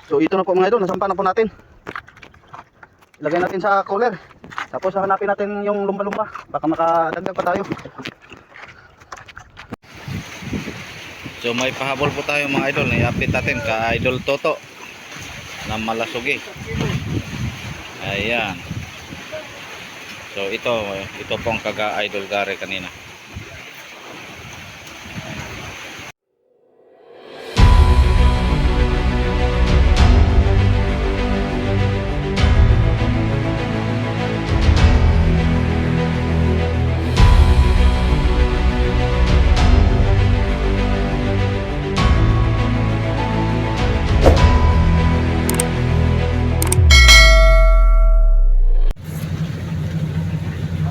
So ito na po mga idol, nasampa na po natin. Ilagay natin sa cooler. Tapos hanapin natin yung lumba-lumba. Baka makadagdag pa tayo. So may pahabol po tayo mga idol. I-update natin ka Idol Toto na Malasugi. Ayan. So ito pong kaga Idol Gary kanina.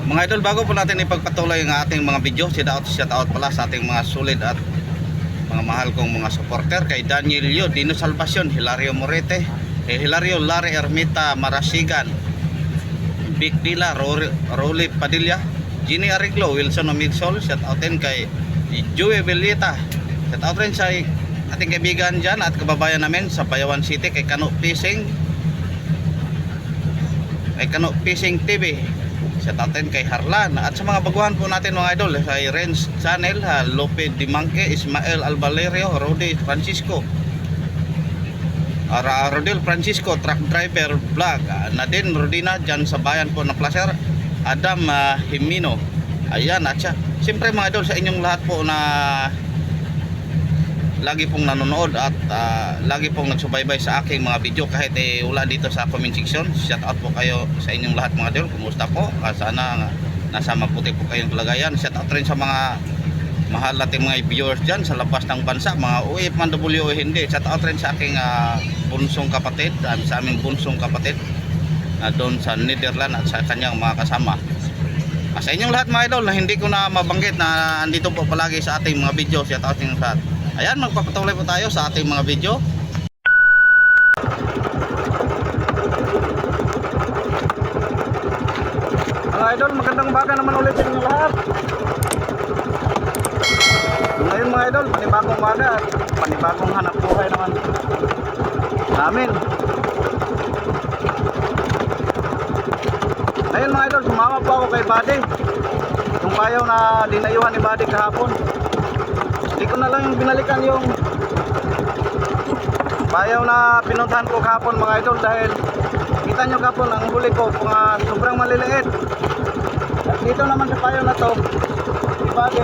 Mga idol, bago po natin ipagpatuloy ang ating mga video, shout out pala sa ating mga solid at mga mahal kong mga supporter kay Daniel Yo, Dino Salvacion, Hilario Morete, Hilario Larry Ermita Marasigan, Vic Dila, Rolly Padilla, Ginny Ariglo, Wilson Omidsol, shout out din kay Joey Belita, shout out rin sa ating kaibigan dyan at kababayan namin sa Bayawan City kay Kano Fishing, TV. Shout out din kay Harlan at sa mga baguhan po natin mga idol kay Renz Channel, Lope Dimangke, Ismael Albalerio, Rodel Francisco, Truck Driver Vlog, Nadine Rodina dyan sa bayan po ng Placer, Adam Himino. Ayan, at siyempre mga idol sa inyong lahat po na lagi pong nanonood at lagi pong nagsubaybay sa aking mga video kahit wala dito sa comment section. Shout out po kayo sa inyong lahat mga idol. Kumusta po? Sana nasa mabuti po kayong kalagayan. Shout out rin sa mga mahal nating mga viewers dyan sa labas ng bansa, mga OFW o hindi. Shout out rin sa aking bunsong kapatid, sa aming bunsong kapatid doon sa Netherlands at sa kanyang mga kasama. Sa inyong lahat mga idol na hindi ko na mabanggit na andito po palagi sa ating mga video. Shout out rin sa ayan, magpapatuloy po tayo sa ating mga video. Mga idol, magandang umaga naman ulit sa inyo lahat. Ngayon mga idol, panibagong umaga at panibagong hanap buhay naman namin. Ngayon mga idol, sumama po ako kay Buddy. Yung payaw na dinayuhan ni Buddy kahapon. Hindi ko na lang binalikan yung payaw na pinuntahan ko kahapon mga idol dahil kita nyo kahapon ang huli ko mga sobrang maliliit. At dito naman sa payaw na to ibagi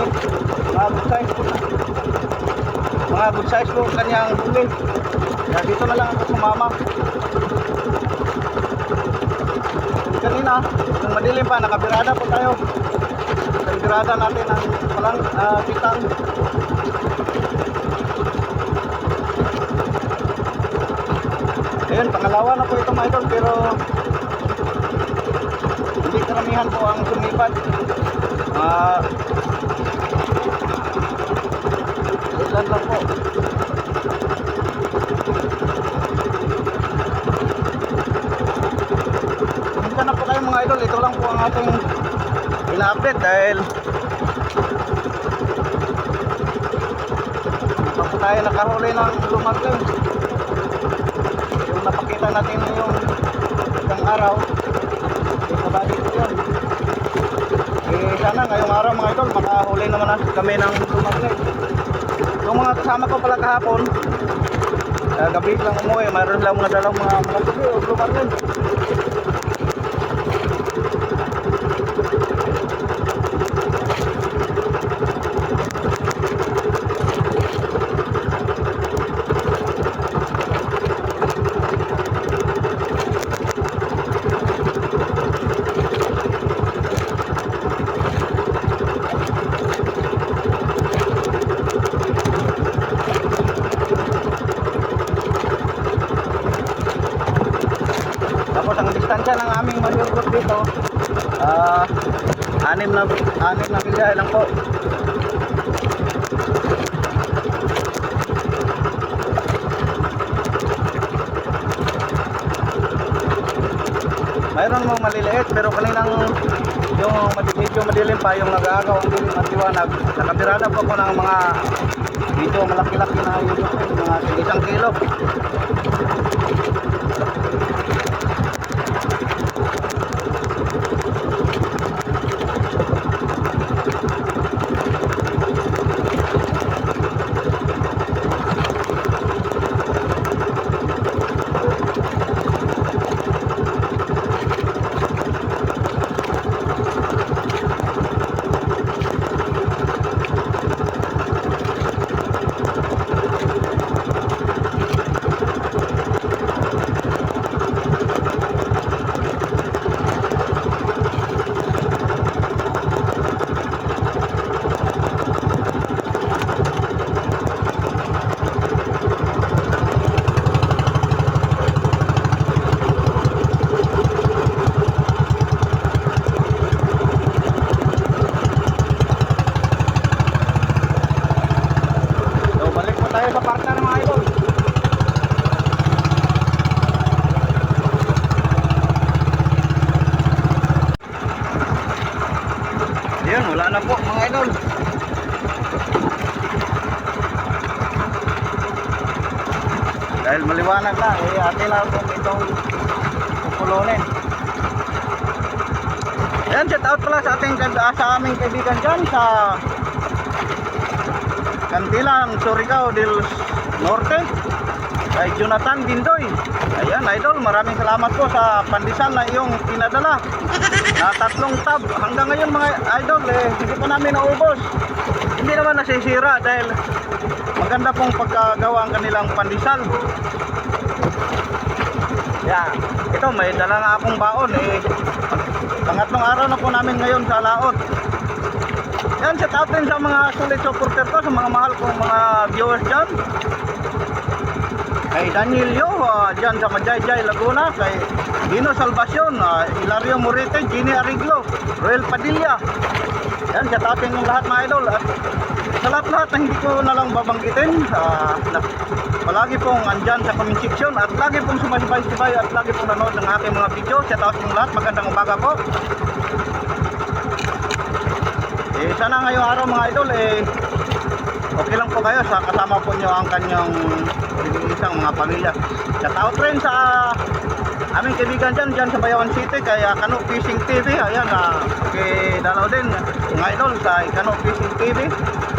mga good size po kanyang huli. Kaya dito na lang ako sumama. Kanina nung madilim pa nakabirada po tayo. Nakabirada natin ang walang kitang. Ayun, pangalawa na po ito mga idol pero hindi karamihan po ang sumipad. Ilan lang po. Minsan na po kayo mga idol, ito lang po ang ating ina-update dahil pa po tayo nakahuli ng lumagling. Napakita natin yung isang araw ibabalik ko yun. Sana ngayong araw mga idol makahuli naman kami ng lumagling. Yung mga kasama ko pala kahapon gabi lang umuwi, mayroon lang mga dalang mga tubi o lumagling. Distansya ng aming mag-urgot dito 6 na bilyay lang po. Mayroon mong maliliit pero kaninang yung medyo madilim pa, yung nag-aagaw ang dilim at liwanag. Nakabirada po ako ng mga medyo malaki-laki na yung mga 1 kilo. Tayo sa partner mga idol. Ayun, wala na po mga idol. Dahil maliwanag na, atin lang po itong pupulunin. Ayan, shout out pala sa aming kaibigan dyan sa Kantilang, Surigao del Norte, kay Jonathan Bindoy. Ayan idol, maraming salamat po sa pandesal na iyong pinadala na 3 tab. Hanggang ngayon mga idol, hindi pa namin naubos. Hindi naman nasisira dahil maganda pong pagkagawa ang kanilang pandesal. Yeah, ito may dala nga akong baon pangatlong araw na po namin ngayon sa laot. Yan, shout out din sa mga solid supporter ko, sa mga mahal kong mga viewers dyan. Kay Danielio, dyan sa Majayjay, Laguna. Kay Dino Salvacion, Hilario Morete, Gini Ariglo, Roel Padilla. Yan, shout out din yung lahat mga idol. At sa lahat-lahat na hindi ko na lang babanggitin, palagi pong andyan sa comment section at lagi pong sumasibay-sibay at lagi pong nanood ng aking mga video. Shout out yung lahat, magandang umaga po. Sana ngayong araw mga idol okay lang po kayo sa kasama po nyo ang kanyang isang mga pamilya. Shout out rin sa aming kaibigan dyan sa Bayawan City kay Kano Fishing TV. Ayan, dalaw din mga idol sa Kano Fishing TV,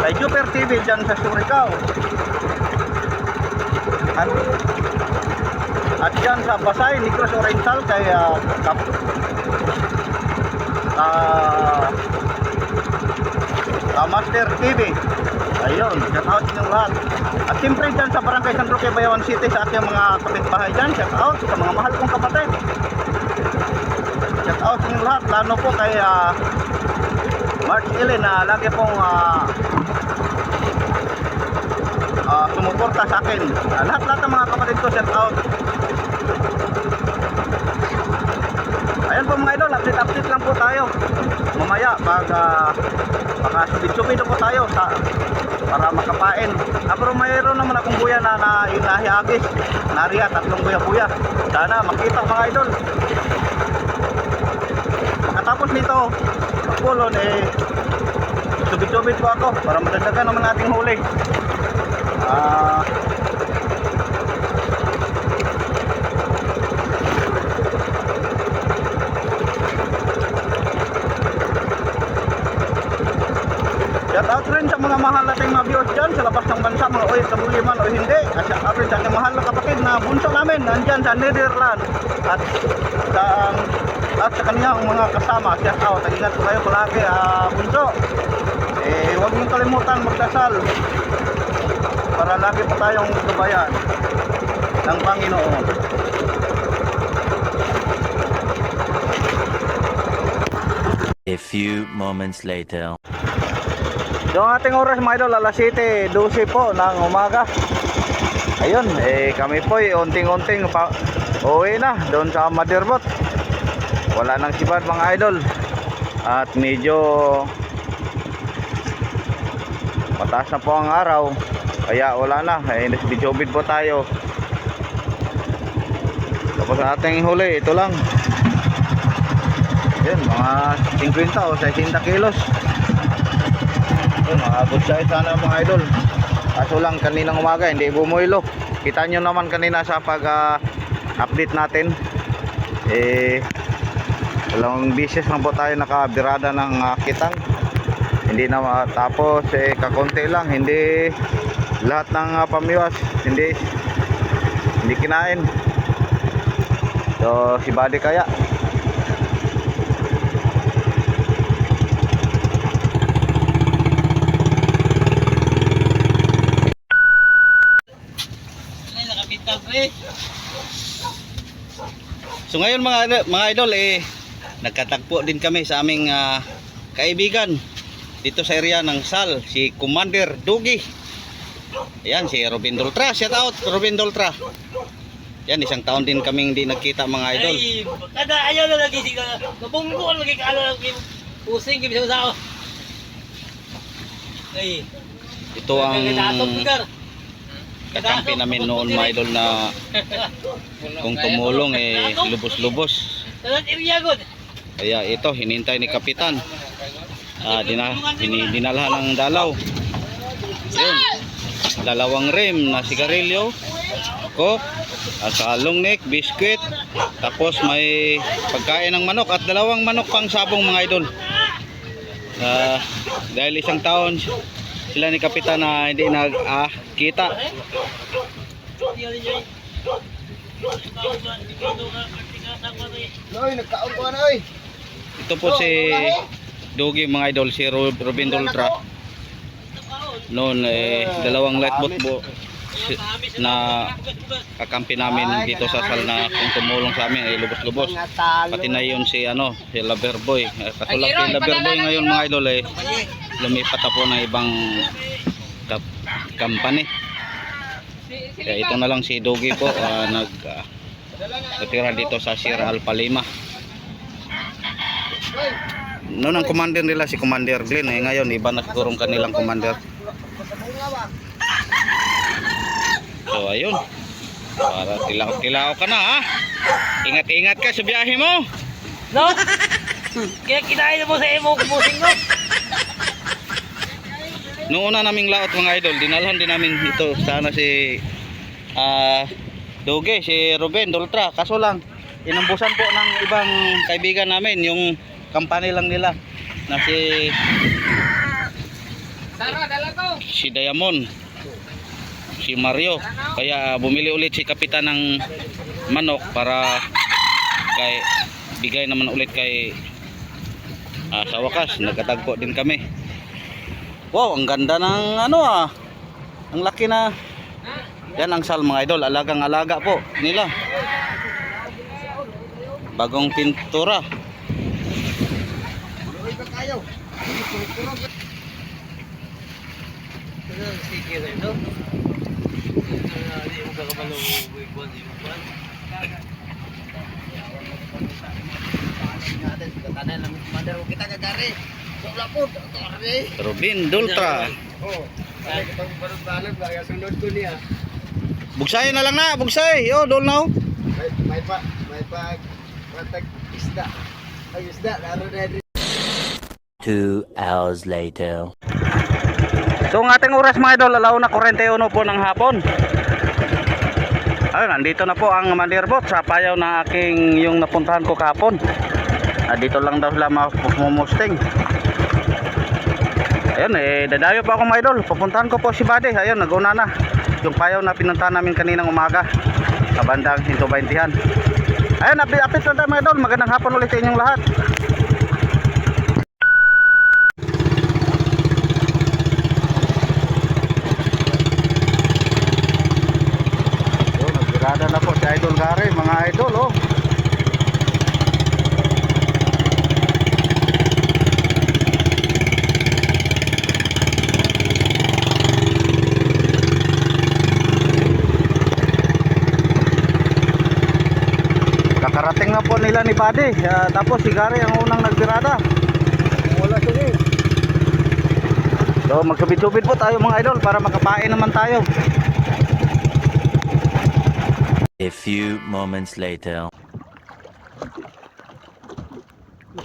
kay Super TV dyan sa Surigao, at dyan sa Pasay, Negros Oriental kay Master TV. Ayun, shout out yung lahat. At siyempre dyan sa Barangay San Roque, Bayawan City, sa aking mga kapitbahay dyan, shout out sa mga mahal kong kapatid. Shout out yung lahat, lalo po kay March Ellen na lagi pong sumuporta sa akin. Lahat-lahat ng mga kapatid ko, shout out. Ayan po mga idol, update lang po tayo. Mamaya baka subid-subid po tayo para makapain. Pero mayroon naman akong buya na inahihagis. Nariya, 3 buya-buya. Sana makita mga idol. Makatapos nito, pagpulon subid-subid po ako para madagdagan naman nating huli. Shout out rin sa mga mahal nating mga viewers dyan sa labas ng bansa, mga OFW man o hindi. Shout out rin sa ating mahal na kapatid na bunso namin nandyan sa Netherlands at sa kanyang mga kasama. Shout out, ingat po kayo palagi bunso. Huwag mong kalimutan magdasal para lagi po tayong gabayan ng Panginoon. A few moments later. So ang ating oras mga idol, alas 7:12 po ng umaga. Ayun, kami po unting-unting uwi na doon sa Madirbot. Wala nang sibad mga idol. At medyo mataas na po ang araw. Kaya wala na, nasbidjobid po tayo. Tapos ang ating huli, ito lang. Ayun, mga 50 o 60 kilos. Yun, maabot siya sana mga idol. Kaso lang kaninang umaga hindi bumuilo. Kita nyo naman kanina sa pag-update natin. Dalawang bisis lang po tayo nakabirada ng kitang. Hindi na tapos kakonti lang, hindi lahat ng pamiwas hindi kinain. So si Buddy kaya so ngayon mga idol nagkatagpo din kami sa aming kaibigan dito sa area ng Sal, si Commander Dugi. Ayan, si Robin Doltra. Shout out Robin Doltra. Yan, isang taon din kaming hindi nagkita mga idol. Ay, kada ayaw na lagi siya. Nabunggo lagi ka lagi pusing gibi sa. Ay, Ito ang kakampi namin noon mga idol na kung tumulong lubos-lubos. Sa area god. Kaya ito hinintay ni Kapitan. Dinalhan ng dalaw. Yun. Dalawang rim na sigarilyo, coke, long neck, biscuit, tapos may pagkain ng manok at dalawang manok pang sabong mga idol. Dahil isang taon sila ni Kapitan na hindi nagkita. Ito po si Dugi mga idol, si Robin Doltra. Noon dalawang lightboat po na kakampi namin dito sa Sal na kung tumulong sa amin lubos-lubos. Pati na yun si si Loverboy. Kaso lang si Loverboy ngayon mga idol lumipat na po ng ibang company. Kaya ito na lang si Dugi po nagtira dito sa Sierra Alpha Lima. Noon ang commander nila si Commander Glenn, ngayon iba na siguro ang kanilang commander. So ayun, para tilaw ka na ha. Ingat-ingat ka sa biyahe mo. No? Kaya kinain mo sa emo pusing mo. Noong una naming laot mga idol, dinalhan din namin ito sana si Dugi, si Ruben Doltra. Kaso lang inambusan po ng ibang kaibigan namin, yung company lang nila na si Diamond, si Mario. Kaya bumili ulit si Kapitan ng manok para bigay naman ulit kay sa wakas nagkatagpo din kami. Wow, ang ganda ng ang laki na yan ang Sal mga idol, alagang alaga po nila, bagong pintura. Robin Doltra. Bugsay na lang na, bugsay. Yo, dol now. may pa isda. Ay isda laro na 2 hours later. So ang ating oras mga idol, 1:41 po ng hapon. Ayun, nandito na po ang manderbot sa payaw na aking yung napuntahan ko kahapon. Dito lang daw sila mamumusting. Ayun, dadayo pa ako mga idol. Pupuntahan ko po si Buddy. Ayun, nag-una na yung payaw na pinuntahan namin kaninang umaga sa bandang 120-han. Ayun, apit na tayo mga idol. Magandang hapon ulit sa inyong lahat. Nagvirada na po si Idol Gary mga idol oh. Kakarating na po nila ni Buddy, tapos si Gary ang unang nagvirada. Wala sugi. So magsubid-subid po tayo mga idol para makapain naman tayo. A few moments later.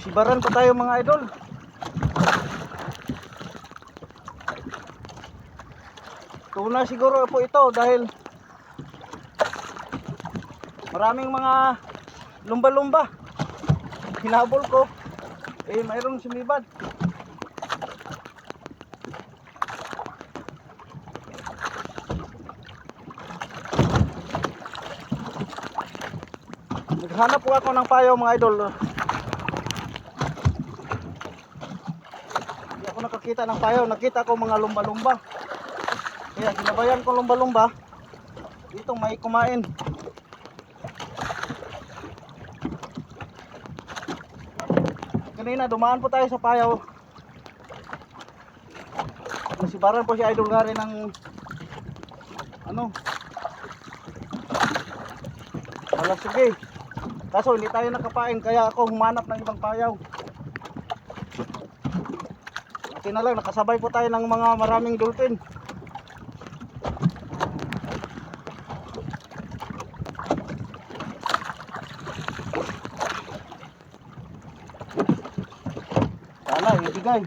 Sibaran pa tayo mga idol. Tuna siguro po ito dahil maraming mga lumba-lumba. Hinabol ko. Mayroong sumibad. Naghanap po ako ng payaw mga idol. Hindi ako nakakita ng payaw. Nakita ko mga lumba-lumba. Kaya sinabayan ko lumba-lumba. Dito may kumain. Kanina dumaan po tayo sa payaw. Nasibaran po si Idol nga rin ng sige. Kaso hindi tayo nakapain kaya ako humanap ng ibang payaw. Buti na lang nakasabay po tayo ng mga maraming dolphin. Sana ibigay.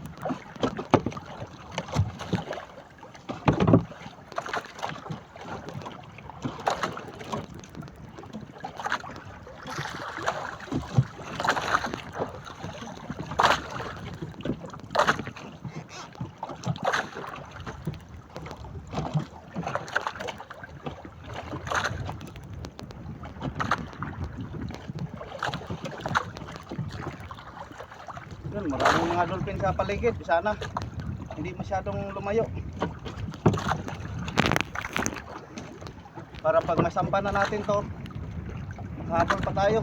Maraming mga dolphin sa paligid. Sana hindi masyadong lumayo para pag masampa na natin to makahabol pa tayo.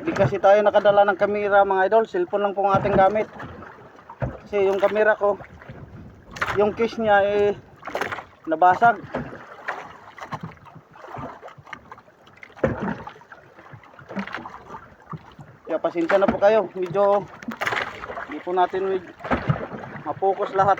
Hindi kasi tayo nakadala ng kamera mga idol. Cellphone lang po ang ating gamit. Kasi yung kamera ko, yung case niya nabasag. Kaya pasensya na po kayo. Medyo hindi po natin ma-focus lahat.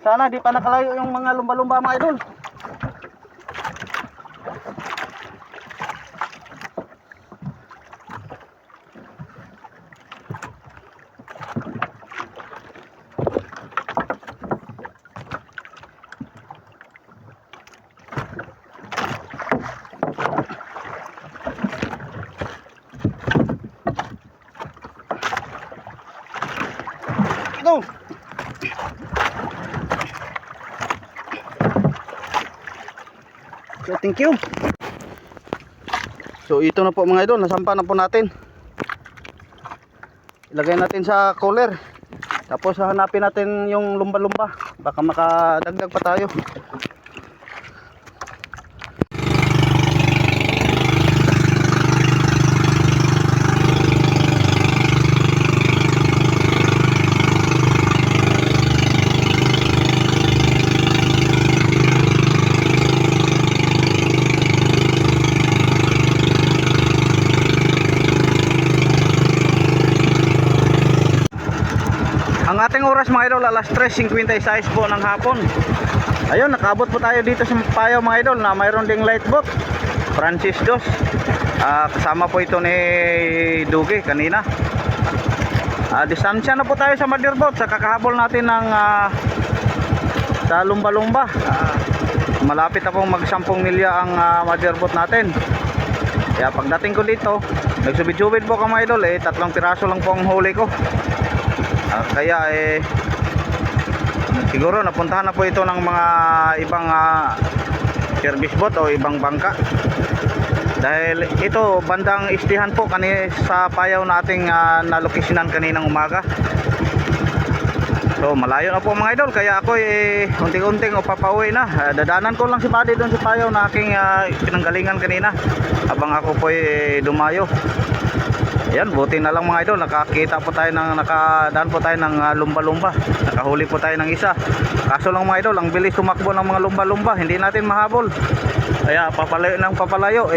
Sana di pa nakalayo yung mga lumba-lumba mga idol. Go! So, thank you. So, ito na po mga idol, nasampa na po natin. Ilagay natin sa cooler. Tapos hanapin natin yung lumba-lumba. Baka makadagdag pa tayo. Ang ating oras mga idol, alas 3:56 po ng hapon. Ayun, nakaabot po tayo dito sa Payaw mga idol na mayroon ding light boat, Francis Dos. Kasama po ito ni Dugi kanina. Distansya na po tayo sa Motherboat sa kakahabol natin ng sa lumba-lumba. Malapit na pong mag 10 milya ang Motherboat natin. Kaya pagdating ko dito, nagsubid-subid po ka mga idol, 3 piraso lang po ang huli ko. Kaya siguro napuntahan na po ito ng mga ibang service boat o ibang bangka. Dahil ito bandang istihan po sa Payaw nating nalokasyonan kaninang umaga. So malayo na po mga idol, kaya ako unting-unting papauwi na. Dadanan ko lang si Buddy doon sa Payaw na aking pinanggalingan kanina habang ako po dumayo. Ayan, buti na lang mga idol, nakadaan po tayo ng lumba-lumba. Nakahuli po tayo ng isa. Kaso lang mga idol, ang bilis tumakbo ng mga lumba-lumba, hindi natin mahabol. Kaya papalayo,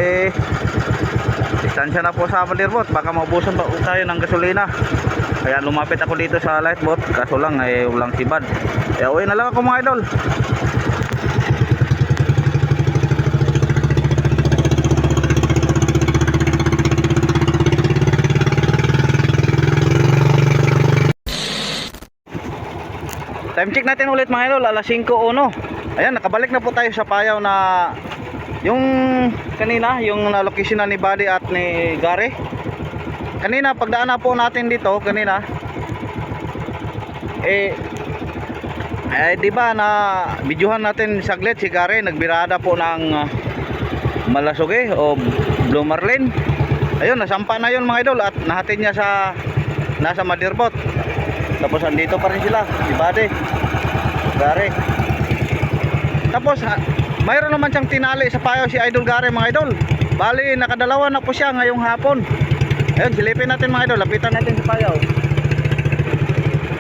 distansya na po sa Motherboat, baka maubusan pa tayo ng gasolina. Kaya lumapit ako dito sa lightboat, kaso lang walang sibad. Kaya uwi na lang ako mga idol. Time check natin ulit mga idol, alas 5:01. Ayan, nakabalik na po tayo sa Payaw na yung kanina, yung location na ni Buddy at ni Gary. Kanina, pagdaan na po natin dito, kanina, di ba na videohan natin saglit si Gary, nagbirada po ng Malasuge o Blue Marlin. Ayun, nasampa na yun mga idol at nahatid niya nasa Motherboat. Tapos andito pa rin sila, si Buddy, Gary. Tapos mayroon naman siyang tinali sa Payaw si Idol Gary mga idol. Bali, nakadalawa na po siya ngayong hapon. Ayun, silipin natin mga idol, lapitan natin sa Payaw.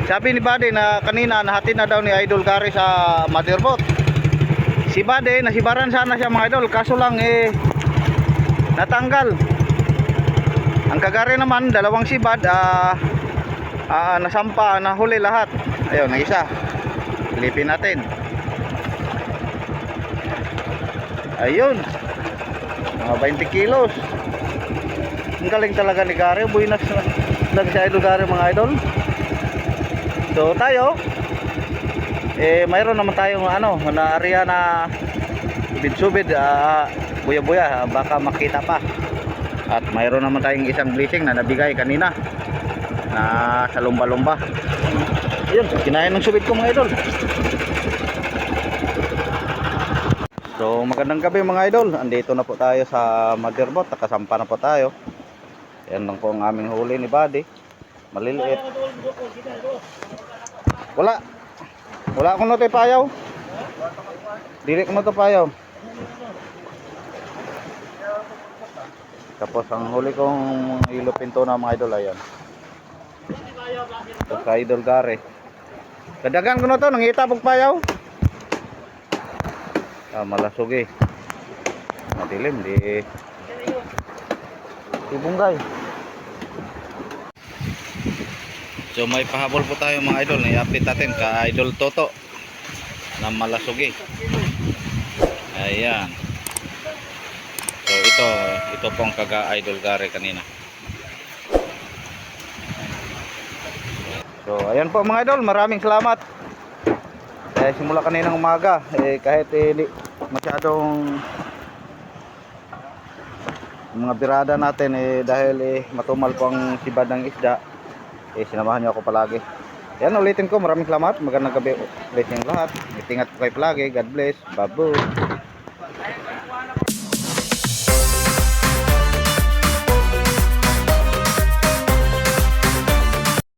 Sabi ni Buddy na kanina nahatid na daw ni Idol Gary sa Motherboat. Si Buddy, nasibaran sana siya mga idol, kaso lang natanggal. Ang kagari naman, dalawang sibad, nasampa, nahuli lahat. Ayun, ang isa. Silipin natin. Ayun. Mga 20 kilos. Ang galing talaga ni Gary. Buinas na si Idol Gary mga idol. So tayo, mayroon naman tayong na area na subid-subid, buya-buya, baka makita pa. At mayroon naman tayong isang blessing na nabigay kanina na sa lumba-lumba. Ayun, kinain ng subid ko mga idol. So magandang gabi mga idol, andito na po tayo sa Motherboat, nakasampa na po tayo. Yan lang po ang aming huli ni Buddy, maliliit. Wala akong note Payaw. Dili ko mo to payaw. Tapos ang huli kong ilupin to na mga idol, ayan. Ito sa Idol Gare. Kadagan ko na to, nangita pong payaw. Malasog eh. Madilim, di bunggay. So may pahabol po tayo mga idol, naiapit natin ka Idol Toto na malasog eh. Ayan. So ito pong kaga Idol Gare kanina. So ayan po mga idol, maraming salamat. Simula kaninang umaga kahit hindi masyadong mga birada natin dahil matumal po ang sibad ng isda, sinamahan niyo ako palagi. Yan, ulitin ko, maraming salamat. Magandang gabi ulit yung lahat. Ingat po kayo palagi. God bless. Babu.